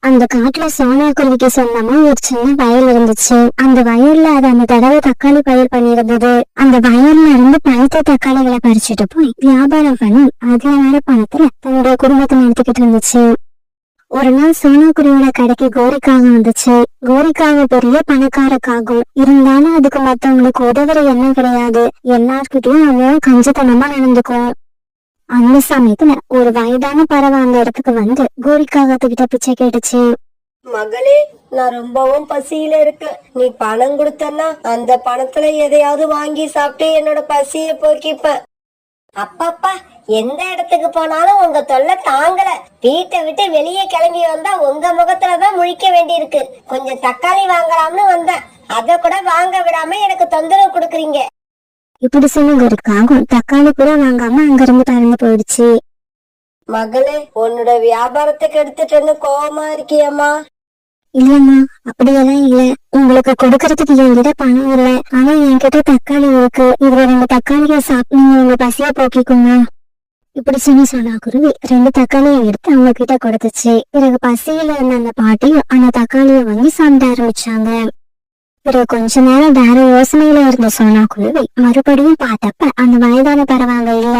அந்த காட்டுல சோனா குருவிக்கு சொந்தமா ஒரு சின்ன வயல் இருந்துச்சு. அந்த வயல்ல அது அந்த தடவை தக்காளி பயிர் பண்ணியிருந்தது. அந்த வயல்ல இருந்து பழுத்த தக்காளிகளை பறிச்சுட்டு போய் வியாபாரம் பண்ணி அதுல வர பணத்துல தன்னுடைய குடும்பத்தை நடத்திக்கிட்டு இருந்துச்சு. ஒரு நாள் சோனா குருவியோட கடைக்கு கோரிக்காகம் வந்துச்சு. கோரிக்காக பெரிய பணக்காரக்காகும், இருந்தாலும் அதுக்கு மத்தவங்களுக்கு உதவுற எண்ணம் கிடையாது. எல்லார்கிட்டயும் அவன் கஞ்சத்தனமா நடந்துக்கும். அந்த சமயத்துல ஒரு வயதான பறவை அந்த இடத்துக்கு வந்து கோரிக்காகத்துக்கிட்ட பிச்சை கேட்டுச்சு. மகளே, நான் ரொம்பவும் பசியில இருக்கேன். நீ பணம் கொடுத்தன்னா அந்த பணத்துல எதையாவது வாங்கி சாப்பிட்டு என்னோட பசிய போக்கிப்பேன். அப்பப்பா, எந்த இடத்துக்கு போனாலும் உங்க தொல்லை தாங்கல. வீட்டை விட்டு வெளியே கிளம்பி வந்தா உங்க முகத்துலதான் முழிக்க வேண்டியிருக்கு. கொஞ்சம் தக்காளி வாங்கலாம்னு வந்தேன், அத கூட வாங்க விடாம எனக்கு தொந்தரவு கொடுக்குறீங்க. இப்படி சொன்ன கோரிக்காகம் தக்காளி கூட வாங்காம அங்கிருந்து பறந்து போயிடுச்சு. மகளே, உன்னோட வியாபாரத்துக்கு எடுத்துட்டு கோவமா இருக்கியம்மா? இல்லம்மா, அப்படியெல்லாம் இல்ல. உங்களுக்கு கொடுக்கறதுக்கு என்கிட்ட பணம் இல்ல, ஆனா என்கிட்ட தக்காளி இருக்கு. இதுல 2 தக்காளியை சாப்பிட்டு உங்க பசியா போக்கிக்கோங்க. இப்படி சொன்னா குருவி 2 தக்காளியை எடுத்து அவங்க கிட்ட கொடுத்துச்சு. பிறகு பசியில இருந்த அந்த பாட்டியும் அந்த தக்காளியை வாங்கி சாப்பிட ஆரம்பிச்சாங்க. பிறகு கொஞ்ச நேரம் வேற யோசனையில இருந்த சோனா குருவி மறுபடியும் பார்த்தப்ப அந்த வயதான பறவாங்க இல்ல.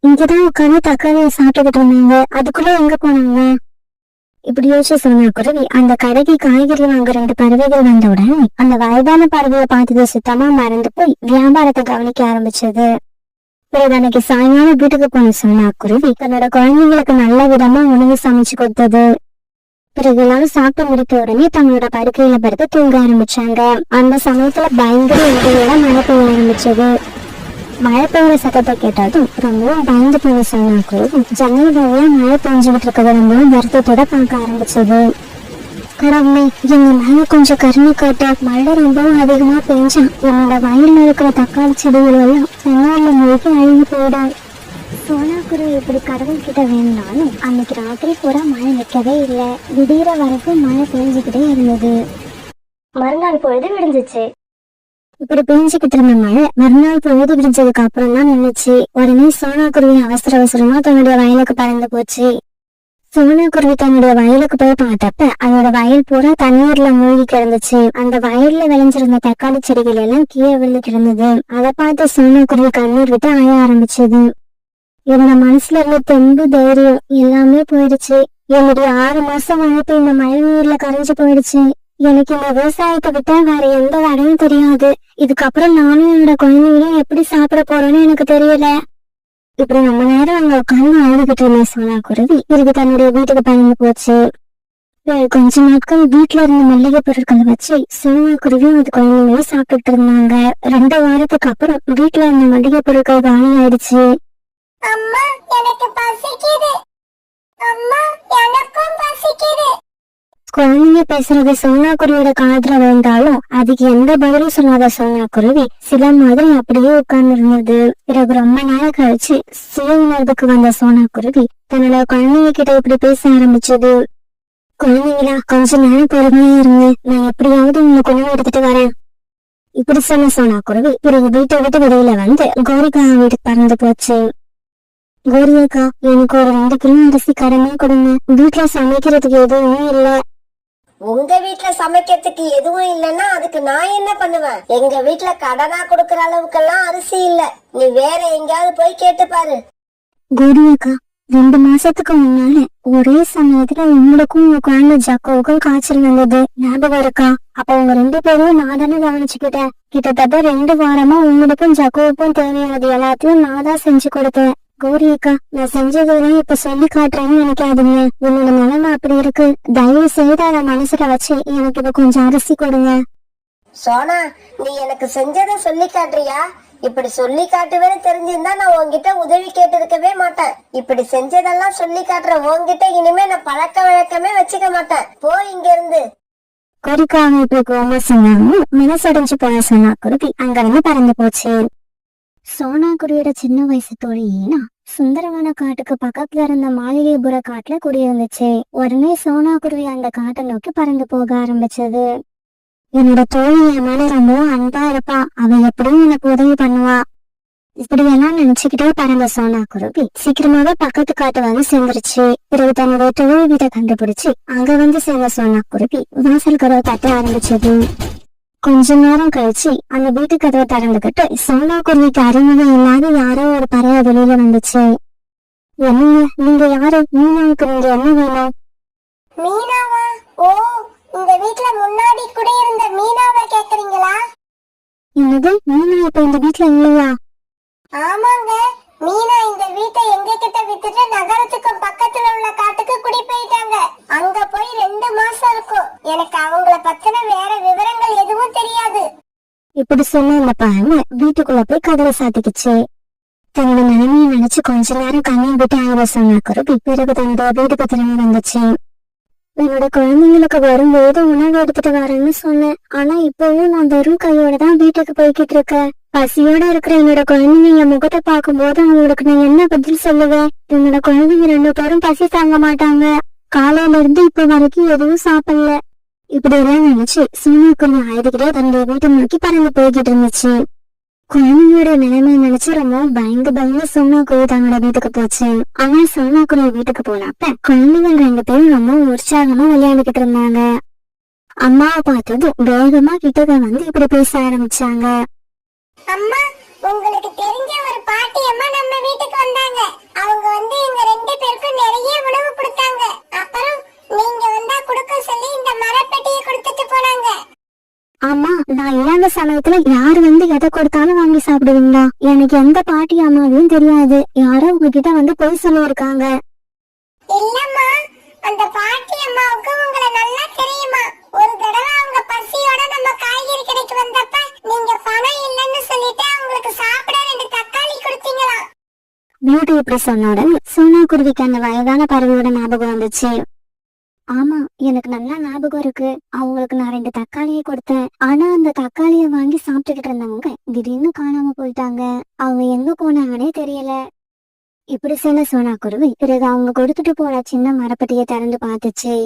இங்கதான் உட்காந்து தக்காளியை சாப்பிட்டுக்கிட்டு இருந்தாங்க, அதுக்குள்ள எங்க போனாங்க? இப்படி யோசிச்சு சோனா குருவி அந்த கடைக்கு காய்கறி வாங்க 2 பறவைகள் வந்த உடனே அந்த வயதான பறவையை பார்த்தது சுத்தமா மறந்து போய் வியாபாரத்தை கவனிக்க ஆரம்பிச்சது. பிறகு அன்னைக்கு சாயங்காலம் வீட்டுக்கு போன சோனா குருவி தன்னோட குழந்தைங்களுக்கு நல்ல விதமா உணவு சமைச்சு கொடுத்தது. பிறகு எல்லாரும் சாப்பிட்டு முடித்த உடனே தங்களோட படுக்கையில படுத்து தூங்க ஆரம்பிச்சாங்க. அந்த சமயத்துல பயங்கர இடையோட மழை பெய்ய ஆரம்பிச்சது. மழை பெய்யுற சத்தத்தை கேட்டதும் ரொம்பவும் பயந்து போன சோனா குருவி ஜன்னல் வழியா மழை பெஞ்சுக்கிட்டு இருக்கிறத ரொம்பவும் வருத்தத்தோட பார்க்க ஆரம்பிச்சது. கடவுளே, எங்க மேல கொஞ்சம் கருணை காட்ட. மழை ரொம்பவும் அதிகமா பெஞ்சா என்னோட வயல்ல இருக்கிற தக்காளி செடிகள் எல்லாம் தண்ணீர்ல மூழ்கி அழுகி போயிடும். சோனா குருவி இப்படி கடவுள் கிட்ட வேணும்னாலும் அன்னைக்கு ராத்திரி பூரா மழை நிற்கவே இல்லை. திடீர வரைக்கும் மழை பெஞ்சுக்கிட்டே இருந்தது. மறுநாள் பொழுது விடிஞ்சிச்சு. இப்படி பெஞ்சுக்கிட்டு இருந்த மழை மறுநாள் பொழுது விடிஞ்சதுக்கு அப்புறம் தான் நின்னுச்சு. உடனே சோனா குருவி அவசர அவசரமா தன்னுடைய வயலுக்கு பறந்து போச்சு. சோனா குருவி தன்னுடைய வயலுக்கு போய் பார்த்தப்ப அதோட வயல் பூரா தண்ணீர்ல மூழ்கி கிடந்துச்சு. அந்த வயல்ல விளைஞ்சிருந்த தக்காளி செடிகள் எல்லாம் கீழே விழுந்து கிடந்தது. அதை பார்த்து சோனா குருவி கண்ணீர் விட்டு அழ ஆரம்பிச்சது. என்னோட மனசுல இருந்த தெம்பு தைரியம் எல்லாமே போயிடுச்சு. என்னுடைய 6 மாசம் வளர்ப்பு இந்த மழை நீர்ல கரைஞ்சு போயிடுச்சு. எனக்கு இந்த விவசாயத்தை விட்டா வேற எந்த வேலையும் தெரியாது. இதுக்கப்புறம் நானும் என்னோட குழந்தைகளையும் எப்படி சாப்பிட போறோன்னு எனக்கு தெரியல. இப்படி ரொம்ப நேரம் அங்க உட்காந்து அழுதுகிட்டு இருந்தேன் சோனா குருவி பிறகு தன்னுடைய வீட்டுக்கு பறந்து போச்சு. கொஞ்ச நாட்கள் வீட்டுல இருந்த மல்லிகை பொருட்களை வச்சு சோனா குருவியும் அது குழந்தைங்களும் சாப்பிட்டுட்டு இருந்தாங்க. 2 வாரத்துக்கு அப்புறம் வீட்டுல இருந்த மல்லிகை பொருட்கள் காலி ஆயிடுச்சு. அம்மா, எனக்கு பசிக்குது. அம்மா, எனக்கும் பசிக்குது. குழந்தைங்க பேசுறது சோனா குருவியோட காதுல விழுந்தாலும் அதுக்கு எந்த பதிலும் சொல்லாத சோனா குருவி சில மாதிரி அப்படியே உட்கார்ந்து இருந்தது. பிறகு ரொம்ப நேரம் கழிச்சு சுய உணர்வுக்கு வந்த சோனா குருவி தன்னோட குழந்தைங்க கிட்ட இப்படி பேச ஆரம்பிச்சது. குழந்தைங்களா, கொஞ்ச நேரம் பொறுமையா இருங்க, நான் எப்படியாவது உங்களுக்கு உணவு எடுத்துட்டு வரேன். இப்படி சொன்ன சோனா குருவி பிறகு வீட்டை விட்டு வெளியில வந்து கோரிக்கா வீட்டுக்கு பறந்து போச்சு. கோரியக்கா, எனக்கு ஒரு 2 கிலோ அரிசி கடமை கொடுங்க. வீட்டுல சமைக்கிறதுக்கு எதுவும் இல்ல. உங்க வீட்டுல சமைக்கிறதுக்கு எதுவும் இல்லைன்னா அதுக்கு நான் என்ன பண்ணுவேன்? எங்க வீட்டுல கடனா கொடுக்கற அளவுக்கெல்லாம் அரிசி இல்ல. நீ வேற எங்கேயாவது போய் கேட்டு பாரு. கோரியக்கா, 2 மாசத்துக்கு முன்னால ஒரே சமயத்துல உங்களுக்கும் உங்க குழந்தை ஜக்கோவுக்கும் காய்ச்சல் வந்தது, ஞாபகம் இருக்கா? அப்ப உங்க 2 பேரும் நான் தானே கவனிச்சுக்கிட்டேன். கிட்டத்தட்ட 2 வாரமா உங்களுக்கும் ஜக்கோவுக்கும் தேவையானது எல்லாத்தையும் நான் தான் செஞ்சு கொடுத்தேன். கோரியக்கா, நான் செஞ்சதெல்லாம் இப்ப சொல்லி காட்டுறேன்னு நினைக்காதீங்க. என்னோட நிலைமை அப்படி இருக்கு. தயவு செய்து அதை மனசுல வச்சு எனக்கு இப்ப கொஞ்சம் அரிசி கொடுங்க. சோனா, நீ எனக்கு செஞ்சதை சொல்லி காட்டுறியா? இப்படி சொல்லி காட்டுவேன்னு தெரிஞ்சிருந்தா நான் உன்கிட்ட உதவி கேட்டு இருக்கவே மாட்டேன். இப்படி செஞ்சதெல்லாம் சொல்லி காட்டுற உன்கிட்ட இனிமே நான் பழக்க வழக்கமே வச்சுக்க மாட்டேன். போ இங்க இருந்து. கோரிக்காவை இப்படி கோமா சொன்னாலும் மனசடைஞ்சு போன சோனா குருவி அங்க இருந்து பறந்து போச்சு. சோனா குருவியோட சின்ன வயசு தோழி ஈனா சுந்தரவன காட்டுக்கு பக்கத்துல இருந்த மாளிகைபுர காட்டுல குடியிருந்துச்சு. உடனே சோனா குருவி அந்த காட்டை நோக்கி பறந்து போக ஆரம்பிச்சது. என்னோட தோழி என் மேல ரொம்பவும் அன்பா இருப்பா, அவ எப்படியும் எனக்கு உதவி பண்ணுவா. இப்படி எல்லாம் நினைச்சுக்கிட்டே பறந்த சோனா குருவி சீக்கிரமாவே பக்கத்து காட்டு வந்து சேர்ந்துருச்சு. பிறகு தன்னோட தொழில் வீட்டை கண்டுபிடிச்சு அங்க வந்து சேர்ந்த சோனா குருவி வாசல் கதவை தட்ட ஆரம்பிச்சது. கொஞ்ச நேரம் கழிச்சு அந்த வீட்டு கதவை திறந்துகிட்டு சோனா குருவிக்கு அறிமுகம் இல்லாத யாரோ ஒரு பறவை வெளியில வந்துச்சு. என்னங்க, நீங்க யாரு? மீனாவுக்கு நீங்க என்ன வேணும்? மீனாவா? ஓ, இந்த வீட்ல முன்னாடி குடியிருந்த மீனாவை கேக்குறீங்களா? என்னது, மீனா இப்ப இந்த வீட்டுல இல்லையா? ஆமாங்க, மீனா இந்த வீட்டை எங்க கிட்ட வித்துட்டு நகரத்துக்கு பக்கத்துல உள்ள காட்டுக்கு குடி போயிட்டாங்க. அங்க போய் 2 மாசம் இருக்கும். எனக்கு அவங்கள பத்தின வேற விவரங்கள் எதுவும் தெரியாது. இப்படி சொன்ன அந்த பறவை வீட்டுக்குள்ள போய் கதவை சாத்திக்குச்சு. தன்னோட நிலைமையை நினைச்சு கொஞ்ச நேரம் கண்ணை விட்டு ஆயிர சொன்ன குருவி பிறகு தன்னோட வீட்டுக்கு திரும்பி வந்துச்சு. என்னோட குழந்தைங்களுக்கு வரும்போது உணவு எடுத்துட்டு வரேன்னு சொன்னேன். ஆனா இப்பவும் நான் வெறும் கையோட தான் வீட்டுக்கு போய்கிட்டு இருக்கேன். பசியோட இருக்கிற என்னோட குழந்தைங்க என் முகத்தை பார்க்கும்போது அவங்களுக்கு நான் என்ன பதில் சொல்லுவேன்? என்னோட குழந்தைங்க 2 பேரும் பசி தாங்க மாட்டாங்க. காலையில இருந்து இப்ப வரைக்கும் எதுவும் சாப்பிடல. இப்படி எல்லாம் நினைச்சு சோனா குருவி அழுதுகிட்டே தன்னுடைய வீட்டை நோக்கி பறந்து போய்கிட்டு இருந்துச்சு. குழந்தையோட நிலைமை நினைச்சு ரொம்ப பயந்து சோனா குருவி தன்னோட வீட்டுக்கு போச்சு. ஆனா சோனா குருவி வீட்டுக்கு போனப்ப குழந்தைங்க 2 பேரும் ரொம்ப உற்சாகமா விளையாண்டுகிட்டு இருந்தாங்க. அம்மாவை பார்த்ததும் வேகமா கிட்டக்க வந்து இப்படி பேச ஆரம்பிச்சாங்க. அம்மா, உங்களுக்கு தெரிஞ்ச ஒரு பாட்டி அம்மா நம்ம வீட்டுக்கு வந்தாங்க. அவங்க வந்து எங்க 2 பேருக்கும் நிறைய உணவு கொடுத்தாங்க. அப்புறம் நீங்க வந்தா கொடுக்க சொல்லி இந்த மரப்பெட்டியை கொடுத்துட்டு போனாங்க. ஆமா, நான் இல்லாத சமயத்துல யாரு வந்து எதை கொடுத்தாலும் வாங்கி சாப்பிடுவீங்களா? எனக்கு எந்த பாட்டி அம்மாவையும் தெரியாது. யாரோ உங்ககிட்ட வந்து போய் சொல்லியிருக்காங்க. இல்லம்மா, அந்த பாட்டி அம்மாவுக்கு உங்களை நல்லா தெரியுமா? ஒரு தடவை அவங்க பசியோட நம்ம காய்கறி கடைக்கு வந்தப்ப நீங்க பணம் இல்லைன்னு சொல்லிட்டு அவங்களுக்கு சாப்பிட 2 தக்காளி கொடுத்தீங்களா? பியூட்டி இப்படி சொன்ன உடனே சோனா குருவிக்கு அந்த வயதான பறவையோட ஞாபகம் வந்துச்சு. ஆமா, எனக்கு நல்லா ஞாபகம் இருக்கு. அவங்களுக்கு நான் 2 தக்காளியை கொடுத்தேன். ஆனா அந்த தக்காளியை வாங்கி சாப்பிட்டுக்கிட்டு இருந்தவங்க திடீர்னு காணாம போயிட்டாங்க. அவங்க எங்க போனாங்கன்னே தெரியல. இப்படி சொன்ன சோனா குருவி பிறகு அவங்க கொடுத்துட்டு போன சின்ன மரப்பட்டியை திறந்து பார்த்துச்சு.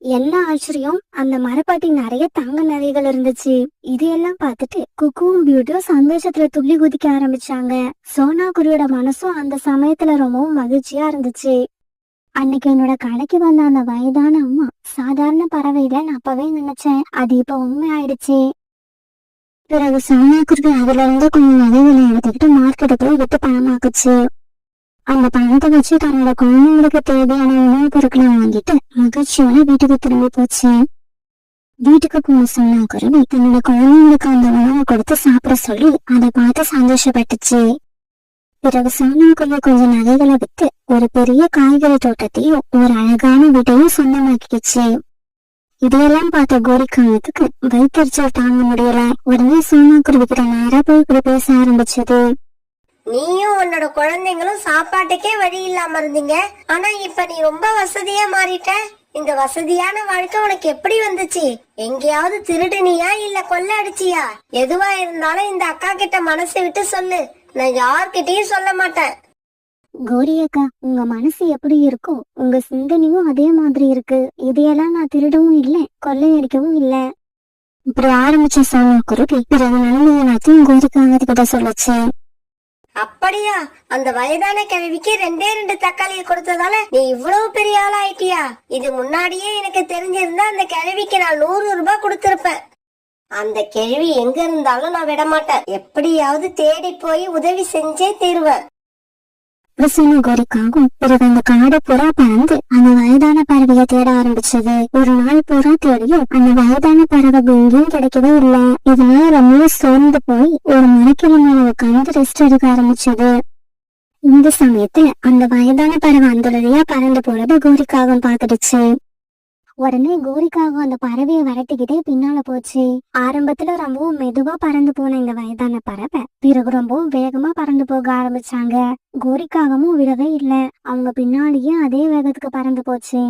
என்ன ஆச்சரியம், அந்த மரப்பட்டி நிறைய தங்க நகைகள் இருந்துச்சு. இதையெல்லாம் பார்த்துட்டு குக்குவும் பியூட்டியும் சந்தோஷத்துல துள்ளி குதிக்க ஆரம்பிச்சாங்க. சோனா குருவியோட மனசும் அந்த சமயத்துல ரொம்பவும் மகிழ்ச்சியா இருந்துச்சு. அன்னைக்கு என்னோட கடைக்கு வந்த அந்த வயதான அம்மா சாதாரண பறவையில நான் அப்பவே நினைச்சேன். அது இப்ப உண்மை ஆயிடுச்சு. பிறகு சோனா குருவி அதுல இருந்து கொஞ்சம் நகைகளை எடுத்துக்கிட்டு மார்க்கெட்டு போய் விட்டு பணமாக்குச்சு. அந்த பணத்தை வச்சு தன்னோட குழந்தைங்களுக்கு தேவையான உணவு பொருட்களை வாங்கிட்டு மகிழ்ச்சியோட வீட்டுக்கு திரும்பி போச்சு. வீட்டுக்கு போன சோனா குருவி தன்னோட குழந்தைங்களுக்கு அந்த உணவை கொடுத்து சாப்பிட சொல்லி அதை பார்த்து சந்தோஷப்பட்டுச்சு. பிறகு சோனா குருவி கொஞ்சம் நகைகளை விட்டு ஒரு பெரிய காய்கறி தோட்டத்தையும் ஒரு அழகான வீட்டையும் சொந்தமாக்கிடுச்சு. இதையெல்லாம் பார்த்த கோரிக்கானத்துக்கு வயிற்றுச்சல் தாங்க முடியல. உடனே சோனா குருவி கிட்ட நேரா போய் இப்படி பேச ஆரம்பிச்சது. நீயும் உன்னோட குழந்தைங்களும் சாப்பாட்டுக்கே வழி இல்லாம இருந்தீங்க. ஆனா இப்ப நீ ரொம்ப வசதியா மாறிட்ட. இந்த வசதியான வாழ்க்கை உனக்கு எப்படி வந்துச்சு? எங்கேயாவது திருடுனியா இல்ல கொள்ள அடிச்சியா? எதுவா இருந்தாலும் இந்த அக்கா கிட்ட மனசு விட்டு சொல்லு. நான் யார்கிட்டயும் சொல்ல மாட்டேன். கோரி அக்கா, உங்க மனசு எப்படி இருக்கோ உங்க சிந்தனையும் அதே மாதிரி இருக்கு. இதையெல்லாம் நான் திருடவும் இல்லை, கொள்ளையடிக்கவும் இல்லை. இப்படி ஆரம்பிச்ச சோனா குருவி பிறகு நிலைமையை எல்லாத்தையும் கோரிக்காங்க கிட்ட சொல்லுச்சு. அப்படியா? அந்த வயதான கிழவிக்கு 2 தக்காளியை கொடுத்ததால நீ இவ்வளவு பெரிய ஆளா ஆயிட்டியா? இது முன்னாடியே எனக்கு தெரிஞ்சிருந்தா அந்த கிழவிக்கு நான் 100 ரூபாய் கொடுத்திருப்பேன். அந்த கிழவி எங்க இருந்தாலும் நான் விட மாட்டேன். எப்படியாவது தேடி போய் உதவி செஞ்சே தீருவேன். கோரிக்காகும் பிறகு அந்த காடு புறா பறந்து அந்த வயதான பறவையை தேட ஆரம்பிச்சது. ஒரு நாள் புறா தேடியும் அந்த வயதான பறவை எங்கேயும் கிடைக்கவே இல்லை. இதனால ரொம்ப சோர்ந்து போய் ஒரு மரக்கிளை மேல உட்கார்ந்து ரெஸ்ட் எடுக்க ஆரம்பிச்சது. இந்த சமயத்துல அந்த வயதான பறவை அந்த வழியா பறந்து போறத கோரிக்காகம் பாத்துடுச்சு. உடனே கோரிக்காகம் அந்த பறவையை விரட்டிக்கிட்டே பின்னால போச்சு. ஆரம்பத்துல ரொம்பவும் மெதுவா பறந்து போன இந்த வயதான பறவை பிறகு ரொம்பவும் வேகமா பறந்து போக ஆரம்பிச்சாங்க. கோரிக்காகமும் விடவே இல்ல, அவங்க பின்னாடியே அதே வேகத்துக்கு பறந்து போச்சு.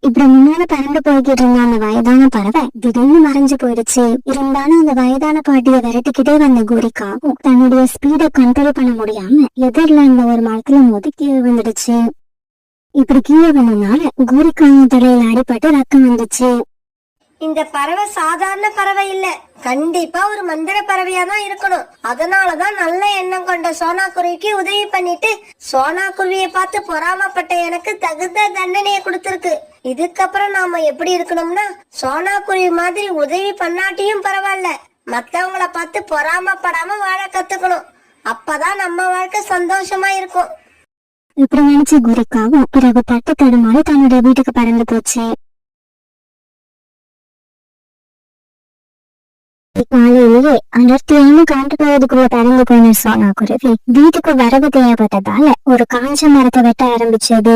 இப்படி முன்னால பறந்து போய்கிட்டு இருந்த அந்த வயதான பறவை திடீர்னு மறைஞ்சு போயிடுச்சு. இருந்தாலும் அந்த வயதான பாட்டியை விரட்டிக்கிட்டே வந்த கோரிக்காகும் தன்னுடைய ஸ்பீடை கண்ட்ரோல் பண்ண முடியாம எதிரில இருந்த ஒரு மரத்துல மோதி கீழே விழுந்துடுச்சு. இப்படி கீழே வந்ததுனால கோரிக்காக தலையில அடிபட்டு ரத்தம் வந்துச்சு. இந்த பறவை சாதாரண பறவை இல்ல, கண்டிப்பா ஒரு மந்திர பறவையா தான் இருக்கணும். அதனாலதான் நல்ல எண்ணம் கொண்ட சோனா குருவிக்கு உதவி பண்ணிட்டு சோனா குருவியை பார்த்து பொறாமப்பட்ட எனக்கு தகுந்த தண்டனையை கொடுத்திருக்கு. இதுக்கப்புறம் நாம எப்படி இருக்கணும்னா, சோனா குருவி மாதிரி உதவி பண்ணாட்டியும் பரவாயில்ல, மத்தவங்கள பார்த்து பொறாமப்படாம வாழ கத்துக்கணும். அப்பதான் நம்ம வாழ்க்கை சந்தோஷமா இருக்கும். இப்படி நினைச்ச கோரிக்காவும் பிறகு தட்டு தடுமாறி தன்னுடைய வீட்டுக்கு பறந்து போச்சு. காலையிலேயே அடர்த்தியான காட்டு பகுதிக்குள்ள பறந்து போன சோனா குருவி வீட்டுக்கு வரவு தேவைப்பட்டதால ஒரு காஞ்ச மரத்தை வெட்ட ஆரம்பிச்சது.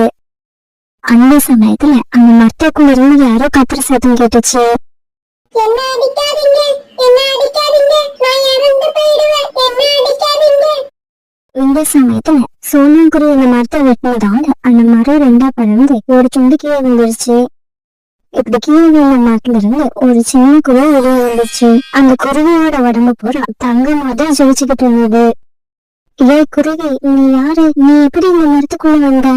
அந்த சமயத்துல அந்த மரத்துக்குள்ள இருந்து யாரோ கத்துற சத்தம் கேட்டுச்சு. என்ன அடிக்காதீங்க, என்ன அடிக்காதீங்க, நான் இறந்து போயிடுவேன், என்ன அடிக்காதீங்க. இந்த சமயத்துல சோனா குருவி அந்த மரத்தை வெட்டினதால அந்த மரம் ரெண்டா பறந்து ஒரு துண்டு கீழே விழுந்துருச்சு. இப்படி கீழே விழுந்த மரத்துல இருந்து ஒரு சின்ன குருவி வெளியே வந்துச்சு. அந்த குருவியோட உடம்பு பூரா தங்க மாதிரி ஜொலிச்சுக்கிட்டு இருந்தது. ஏ குருவி, நீ யாரு? நீ எப்படி இந்த மரத்துக்குள்ள வந்த?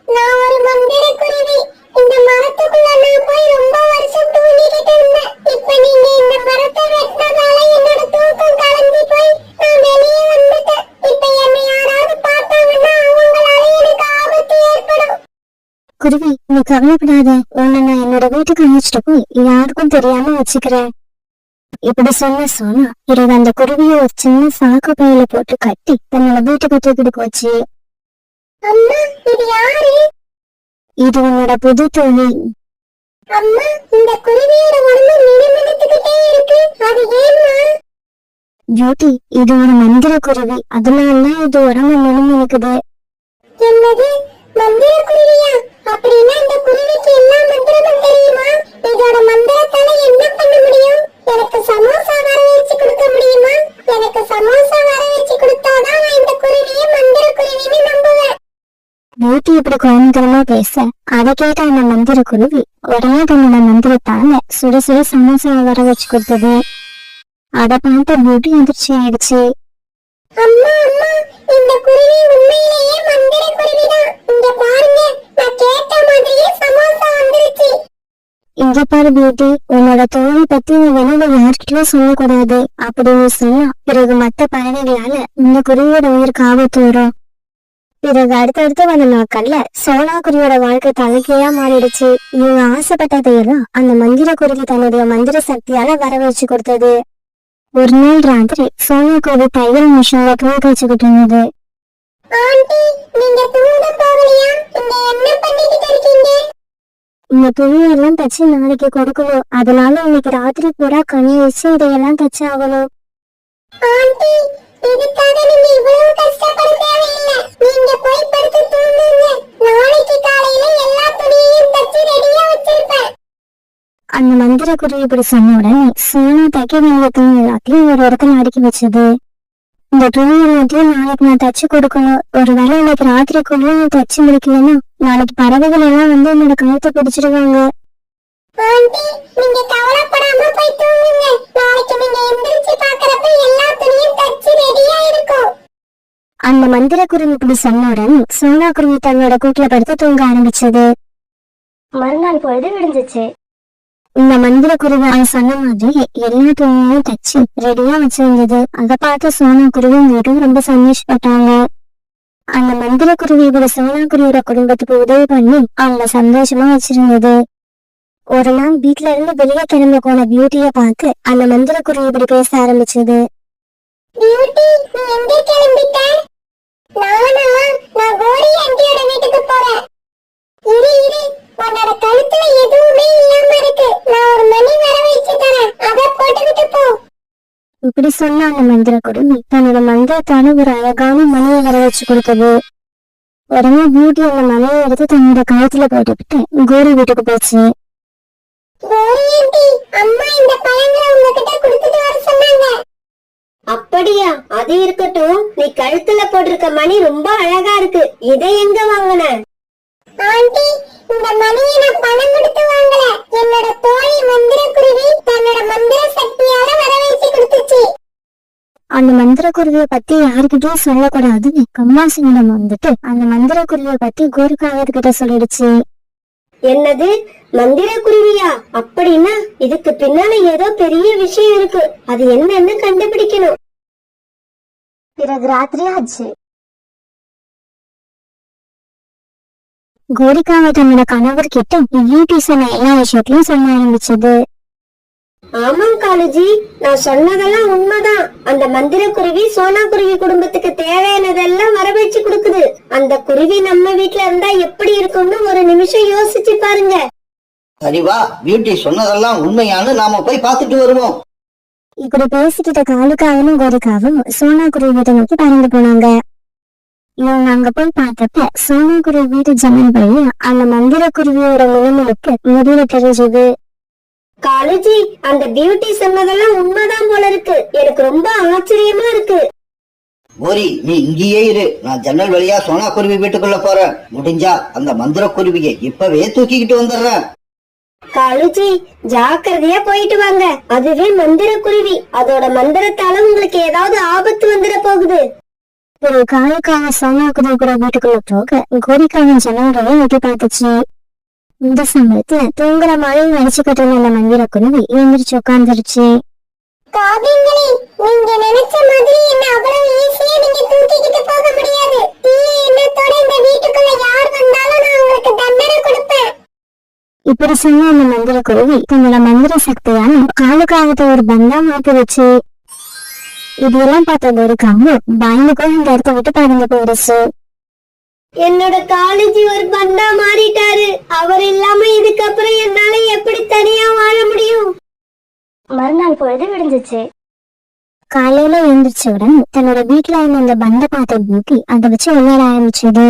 நான் ஒரு மந்திர குருவி. இந்த மரத்துக்குள்ள நான் போய் ரொம்ப வருஷம் தூங்கிக்கிட்டு இருந்தேன். இப்ப நீங்க இந்த மரத்தை வெட்டினதால என்னோட தூக்கம் கலந்து போய் நான் வெளியே வந்துட்டேன். இப்ப என்னை யாராவது பார்த்தாங்கன்னா அவங்களால எனக்கு ஆபத்து ஏற்படும். குருவி, நீ கவலைப்படாத, உன்னை நான் என்னோட வீட்டுக்கு அழைச்சிட்டு போய் யாருக்கும் தெரியாம வச்சுக்கிறேன். இப்படி சொன்ன சோனா பிறகு அந்த குருவிய ஒரு சின்ன சாக்கு பையில போட்டு கட்டி தன்னோட வீட்டுக்கு தூக்கிட்டு போச்சு. அம்மா, இது யாரு? இது உன்னோட புது தோழி. அம்மா, இந்த குருவியோட உடம்பு மினுமினுத்துக்கிட்டே இருக்கு. அது ஏன்னா? பியூட்டி, இது ஒரு மந்திர குருவி, அதனாலதான் இது உடம்பு மினுமினுக்குது. என்னது, மந்திர குருவியா? அப்படின்னா இந்த குருவிக்கு எல்லா மந்திரமும் தெரியுமா? இதோட மந்திரத்தால என்ன பண்ண முடியும்? எனக்கு சமோசா வர வச்சு கொடுக்க முடியுமா? எனக்கு சமோசா வர வச்சு கொடுத்தாதான் நான் இந்த குருவியை மந்திர குருவின்னு நம்புவேன். பியூட்டி இப்படி கோயம்புத்தரமா பேச அதை கேட்ட அந்த மந்திர குருவி உடனே தன்னோட மந்திரத்தால சுட சுட சமோசாவை வர வச்சு கொடுத்தது. அதை பார்த்து பியூட்டி அதிர்ச்சி ஆயிடுச்சு. அம்மா, அம்மா, இந்த குருவி உண்மையிலேயே மந்திர குருவிதான். இங்க பாருங்க, நான் கேட்ட மாதிரியே சமோசா வந்துருச்சு. இங்க பாரு பியூட்டி, உன்னோட தோழி பத்தி நீ வெளியில யார்கிட்டயும் சொல்லக்கூடாது. அப்படின்னு சொன்னா பிறகு மத்த பறவைகளால இந்த குருவியோட உயிருக்கு ஆபத்து வரும். பிறகு அடுத்தடுத்து வந்த நாட்கள்ல சோனா குருவியோட வாழ்க்கை தலைக்கையா மாறிடுச்சு. இவங்க ஆசைப்பட்டதையெல்லாம் அந்த மந்திர குருவி தன்னுடைய மந்திர சக்தியால வர வச்சு கொடுத்தது. ஒரு நாள் ராத்திரி சோனா குருவி தையல் மிஷின்ல தூங்க வச்சுக்கிட்டு இருந்தது. ஆண்டி, நீங்க தூங்க போகலையா? இங்க என்ன பண்ணிக்கிட்டு இருக்கீங்க? இந்த துணியெல்லாம் தச்சு நாளைக்கு கொடுக்கணும், அதனால இன்னைக்கு ராத்திரி பூரா கண்ணி வச்சு இதையெல்லாம் தச்சு ஆகணும். ஆண்டி, இதுக்காக நீங்க இவ்வளவு கஷ்டப்பட தேவையில்லை. நீங்க போய் படுத்து தூங்குங்க. நாளைக்கு காலையில எல்லா துணியையும் தச்சு ரெடியா வச்சிருப்பேன். அந்த மந்திர குருவி இப்படி சொன்ன உடனே சோனா தைக்க வேண்டிய துணி எல்லாத்தையும் ஒரு இடத்துல அடுக்கி வச்சது. இந்த துணி எல்லாத்தையும் நாளைக்கு நான் தச்சு கொடுக்கணும். ஒருவேளை இன்னைக்கு ராத்திரிக்குள்ள நான் தச்சு முடிக்கலன்னா நாளைக்கு பறவைகள் எல்லாம் வந்து என்னோட கழுத்தை பிடிச்சிருவாங்க. ஆண்டி, நீங்க கவலைப்படாம போய் தூங்குங்க. நாளைக்கு நீங்க எந்திரிச்சு பாக்குறப்ப எல்லா துணியும் தச்சு ரெடியா இருக்கும். அந்த மந்திர குருவி இப்படி சொன்ன உடனே சோனா குருவி தன்னோட கூட்டுல படுத்து தூங்க ஆரம்பிச்சது. மறுநாள் பொழுது விடிஞ்சிச்சு. இந்த மந்திர குருவி அவன் சொன்ன மாதிரி எல்லா துணியையும் தச்சு ரெடியா வச்சிருந்தது. அதை பார்த்து சோனா குருவி வீடும் ரொம்ப சந்தோஷப்பட்டாங்க. அந்த மந்திர குருவி இப்படி சோனா குருவியோட குடும்பத்துக்கு உதவி பண்ணி அவங்க சந்தோஷமா வச்சிருந்தது. ஒரு நாள் வீட்டுல இருந்து வெளியே கிளம்ப போன பியூட்டிய பார்த்து அந்த மந்திர குருவி இப்படி பேச ஆரம்பிச்சது. பியூட்டி, நீ எங்க கிளம்பிட்ட? நான் கோரி ஆண்டியோட வீட்டுக்கு போறேன். இரு, உன்னோட கழுத்துல எதுவுமே இல்லாம இருக்கு. நான் ஒரு மணி வர வச்சு தரேன், அத போட்டுக்கிட்டு போ. இப்படி சொன்ன அந்த மந்திர குருவி தன்னோட மந்திரத்தால ஒரு அழகான மணியை வர வச்சு கொடுத்தது. உடனே பியூட்டி அந்த மணியை எடுத்து தன்னோட கழுத்துல போட்டுக்கிட்டு கோரி வீட்டுக்கு போச்சு. கோரி ஆண்டி, அம்மா இந்த பழங்களை உங்ககிட்ட கொடுத்துட்டு வர சொன்னாங்க. அப்படியா? அது இருக்கட்டும், நீ கழுத்துல போட்டிருக்க மணி ரொம்ப அழகா இருக்கு. இதை எங்க வாங்கின? ஆண்டி, இந்த மணியை நான் பணம் கொடுத்து வாங்கல. என்னோட தோழி மந்திர குருவி தன்னோட மந்திர சக்தியால வர வச்சு கொடுத்துச்சு. அந்த மந்திர குருவிய பத்தி யாருக்கிட்டையும் சொல்லக்கூடாதுன்னு கம்மாசினிடம் வந்துட்டு அந்த மந்திர குருவிய பத்தி கோரிக்காகத்துக்கிட்ட சொல்லிடுச்சு. என்னது, மந்திர குருவியா? அப்படின்னா இதுக்கு பின்னால ஏதோ பெரிய விஷயம் இருக்கு. அது என்னன்னு கண்டுபிடிக்கணும். பிறகு ராத்திரி ஆச்சு. கோரிக்காவை தன்னோட கணவர்கிட்ட பியூட்டி சொன்ன எல்லா விஷயத்தையும் சொல்ல ஆரம்பிச்சது. ஆமாம் காலுஜி, நான் சொன்னதெல்லாம் உண்மைதான். அந்த மந்திர குருவி சோனா குருவி குடும்பத்துக்கு தேவையானதெல்லாம் வரவழைச்சு கொடுக்குது. அந்த குருவி நம்ம வீட்ல இருந்தா எப்படி இருக்கும்னு ஒரு நிமிஷம் யோசிச்சு பாருங்க. சரி வா, பியூட்டி சொன்னதெல்லாம் உண்மையானு நாம போய் பார்த்துட்டு வருவோம். இப்படி பேசிக்கிட்ட காலுக்காவும் கோரிக்காவும் சோனா குருவி வீட்டை நோக்கி பறந்து போனாங்க. இவங்க அங்க போய் பார்த்தப்ப சோனா குருவி வீட்டு ஜன்னல் வழி அந்த மந்திர குருவியோட முகமுழுக்கு முடிவு தெரிஞ்சது. காலுஜி, அந்த பியூட்டி சொன்னதெல்லாம் உண்மைதான் போல இருக்கு. எனக்கு ரொம்ப ஆச்சரியமா இருக்கு. கோரி, நீ இங்கேயே இரு. நான் ஜன்னல் வழியா சோனா குருவி வீட்டுக்குள்ள போறேன். முடிஞ்சா அந்த மந்திர குருவியை இப்பவே தூக்கிக்கிட்டு வந்துடுறேன். காலுஜி, ஜாக்கிரதையா போயிட்டு வாங்க. அதுவே மந்திர குருவி. அதோட மந்திரத்தால உங்களுக்கு ஏதாவது ஆபத்து வந்துட போகுது. ஒரு காலுக்காக சோனா குருவி கூட வீட்டுக்குள்ள போக கோரிக்காவின் ஜன்னல்களை எட்டி பார்த்துச்சு. இந்த சமயத்துல தூங்குற மாதிரி நடிச்சுக்கிட்டு இருந்த மந்திர குருவி எழுந்திரிச்சு உட்கார்ந்துருச்சு. காவியங்களே, நீங்க நினைச்ச மாதிரி என்ன அவ்வளவு ஈஸியா நீங்க தூக்கிக்கிட்டு போக முடியாது. தீய எண்ணத்தோட இந்த வீட்டுக்குள்ள யார் வந்தாலும் நான் உங்களுக்கு தண்டனை கொடுப்பேன். இப்படி சொன்ன அந்த மந்திர குருவி தன்னோட மந்திர சக்தியான காலுக்காகத்தை ஒரு பந்தா மாத்தி வச்சு. இதெல்லாம் பார்த்த கோரிக்காவும் பயந்துக்கும் இந்த இடத்த விட்டு பறந்து போயிடுச்சு. என்னோட காலேஜி ஒரு பண்டா மாறிட்டாரு. அவர் இல்லாம இதுக்கப்புறம் என்னால எப்படி தனியா வாழ முடியும்? மறுநாள் பொழுது விடிஞ்சிச்சு. காலையில எழுந்திரிச்சவுடன் தன்னோட வீட்டுல இருந்த அந்த பந்த பார்த்த பியூட்டி அதை வச்சு விளையாட ஆரம்பிச்சது.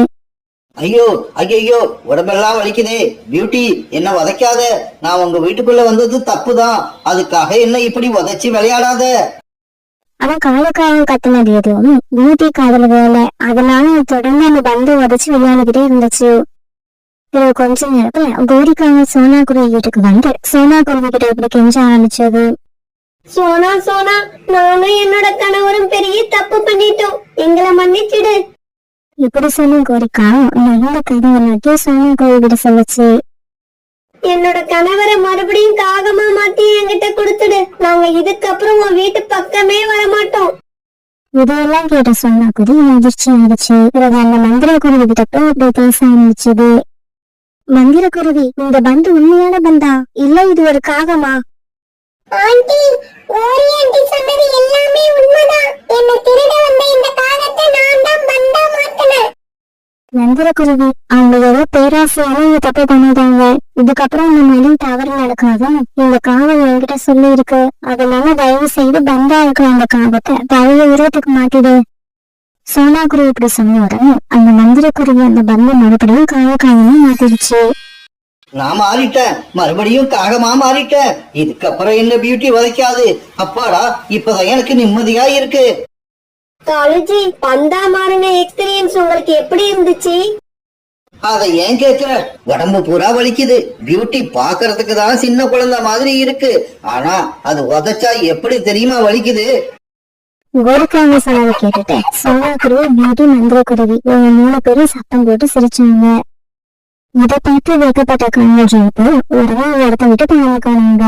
ஐயோ ஐயோ, உடம்பெல்லாம் வலிக்குதே. பியூட்டி, என்ன உதைக்காத. நான் உங்க வீட்டுக்குள்ள வந்தது தப்புதான். அதுக்காக என்ன இப்படி உதைச்சு விளையாடாத. ஆனா காலுக்காவும் கத்துனது எதுவும் பியூட்டி காதல வேலை. அதனால தொடர்ந்து அந்த பந்து உதச்சு விளையாடிக்கிட்டே இருந்துச்சு. பிறகு கொஞ்ச நேரத்துல கோரிக்காவும் சோனா குருவி வீட்டுக்கு வந்து சோனா குருவி கிட்ட இப்படி கெஞ்ச ஆரம்பிச்சது. சோனா சோனா, நானும் என்னோட கணவரும் பெரிய தப்பு பண்ணிட்டோம். எங்களை மன்னிச்சிடு. இப்படி சொன்ன கோரிக்காவும் நல்ல கதவை நோக்கி சோனா குருவி கிட்ட சொல்லுச்சு. என்னோட கணவரை மறுபடியும் காகமா மாத்தி என்கிட்ட கொடுத்துடு. நாங்க இதுக்கப்புறம் உன் வீட்டு பக்கமே வரமாட்டோம். இதையெல்லாம் கேட்ட சோனா குருவி அதிர்ச்சி ஆயிடுச்சு. பிறகு அந்த மந்திர குருவி கிட்ட போய் இப்படி பேச ஆரம்பிச்சது. மந்திர குருவி, இந்த பந்து உண்மையான பந்தா இல்ல இது ஒரு காகமா? ஆண்டி, கோரி ஆண்டி சொன்னது எல்லாமே உண்மைதான். என்ன திருட வந்த இந்த காகத்தை நான் தான் பந்தா மாத்தினேன். மந்திர குருவி, அவங்க ஏதோ பேராசையால இந்த தப்பு பண்ணிட்டாங்க. இதுக்கப்புறம் இந்த மாதிரி தவறு நடக்காத இந்த காவல் என்கிட்ட சொல்லி இருக்கு. அதனால தயவு செய்து பந்தா இருக்கிற அந்த காகத்தை பழைய உருவத்துக்கு மாத்திடு. சோனா குருவி இப்படி சொன்ன உடனே அந்த மந்திர குருவி அந்த பந்தை மறுபடியும் காயக்காகவும் மாத்திடுச்சு. நான் மாறிட்டேன், மறுபடியும் காகமா மாறிட்டேன். இதுக்கப்புறம் என்ன பியூட்டி உதைக்காது. அப்பாடா, இப்பதான் எனக்கு நிம்மதியா இருக்கு. காலேஜி, பந்தா மாறின எக்ஸ்பீரியன்ஸ் உங்களுக்கு எப்படி இருந்துச்சு? அதை ஏன் கேக்குற? உடம்பு பூரா வலிக்குது. பியூட்டி பாக்குறதுக்கு தான் சின்ன குழந்தை மாதிரி இருக்கு. ஆனா அது உதைச்சா எப்படி தெரியுமா வலிக்குது? கோரிக்காவை சொன்னதை கேட்டுட்டு சோனா குருவி, பியூட்டி, மந்திர குருவி இவங்க 3 பேரும் சத்தம் போட்டு சிரிச்சாங்க. இதை பார்த்து வைக்கப்பட்ட காணொலியை உடனே இடத்த விட்டு பணம் காணாங்க.